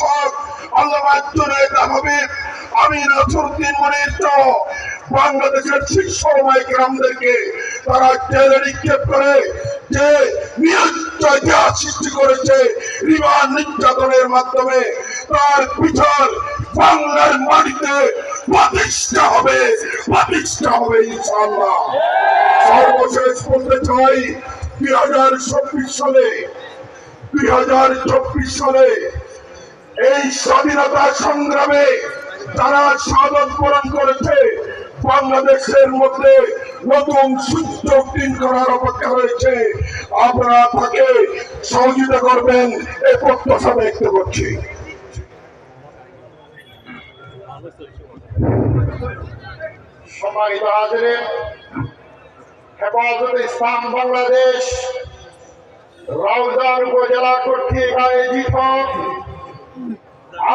হক, আল্লামা জুনায়েদ হাবিব, আমির নসরুদ্দিন মনির সহ বাংলাদেশের শীর্ষ ওলামায়ে কেরামদেরকে তারা জেলে নিক্ষেপ করে যে নির্যাতন সৃষ্টি করেছে রিমান্ড নির্যাতনের মাধ্যমে, তার বিচার বাংলার মাটিতে প্রতিষ্ঠা হবে ইনশাআল্লাহ। সর্বশেষ বলতে চাই 2024 সালে এই স্বাধীনতা সংগ্রামে যারা শাহাদাত বরণ করেছে, বাংলাদেশের মধ্যে নতুন সুযোগ দিন করার অপেক্ষা রয়েছে। আপনারা তাকে সহযোগিতা করবেন এই প্রত্যাশা ব্যক্ত করছি। সম্মানিত হাজিরিন, হেফাজতে ইসলাম বাংলাদেশ রাউজান উপজেলা কর্তৃক আয়োজিত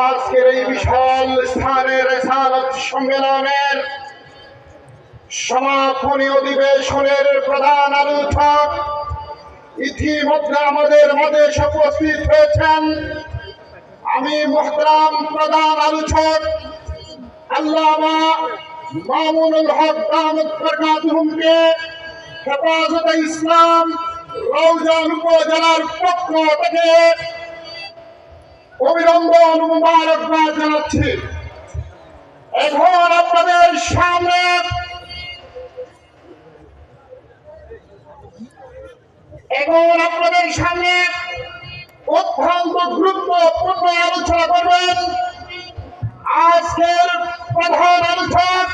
আজকের এই বিশাল স্থানের রিসালাত সম্মেলনের সমাপনী অধিবেশনের প্রধান আলোচক ইতিমধ্যে আমাদের মাঝে উপস্থিত হয়েছেন। আমি মুহতারাম প্রধান আলোচক আল্লামা মামুনুল হক দামাত বরকাতুহুমকে হেফাজতে ইসলাম রাউজান উপজেলার পক্ষ থেকে অভিনন্দন ও মোবারকবাদ জানাচ্ছি। এখন আপনাদের সামনে অত্যন্ত গুরুত্বপূর্ণ আলোচনা করবেন আজকের প্রধান আলোচক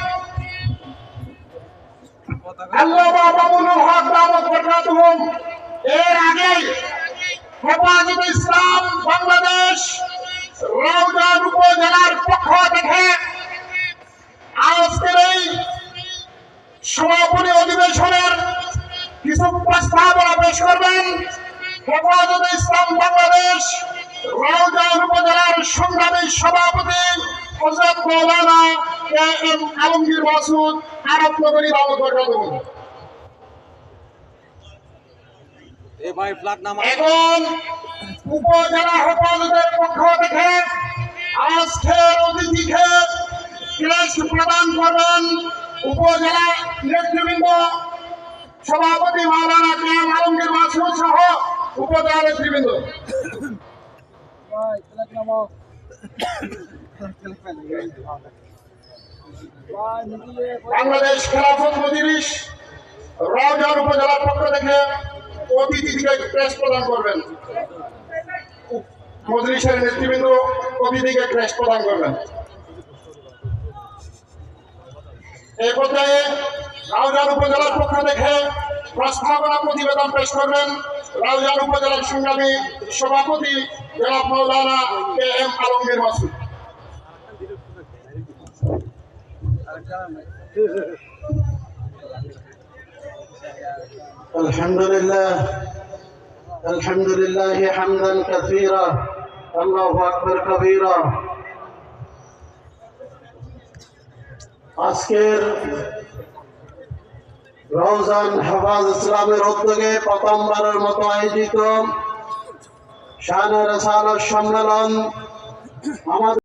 আল্লামা মামুনুল হক দামাত বরকাতুহুম। এর আগে হেফাজতে ইসলাম বাংলাদেশ রাউজান উপজেলার পক্ষ থেকে আজকের এই সমাপনী অধিবেশনের কিছু প্রস্তাবনা পেশ করবেন হেফাজতে ইসলাম বাংলাদেশ রাউজান উপজেলার সংগ্রামী সভাপতি হযরত মাওলানা কে.এম. আলমগীর মাসুদ আরবনগরী দামাত বরকাতুহুম। এখন উপজেলা হেফাজতের পক্ষ থেকে আজকের অতিথিকে ক্রেস্ট প্রদান করবেন উপজেলা নেতৃবৃন্দ সভাপতি মাওলানা কে.এম. আলমগীর মাসুদ সহ উপজেলা নেতৃবৃন্দ। বাংলাদেশ খেলাফত মজলিস রাউজান উপজেলার পক্ষ থেকে অতিথিকে ক্রেস্ট প্রদান করবেন। মজলিসের নেতৃবৃন্দ অতিথিকে ক্রেস্ট প্রদান করবেন। এই পর্যায়ে রাউজান উপজেলার পক্ষ থেকে প্রস্তাবনা প্রতিবেদন পেশ করবেন রাউজান উপজেলার সংগ্রামী সভাপতি জনাব মাওলানা কে.এম. আলমগীর মাসুদ। الحمد لله حمدا كثيرا الله أكبر كبيرا। আজকের রাউজান হেফাজ ইসলামের উদ্যোগে প্রথমবারের মতো আয়োজিত শানে রিসালাত সম্মেলন আমাদের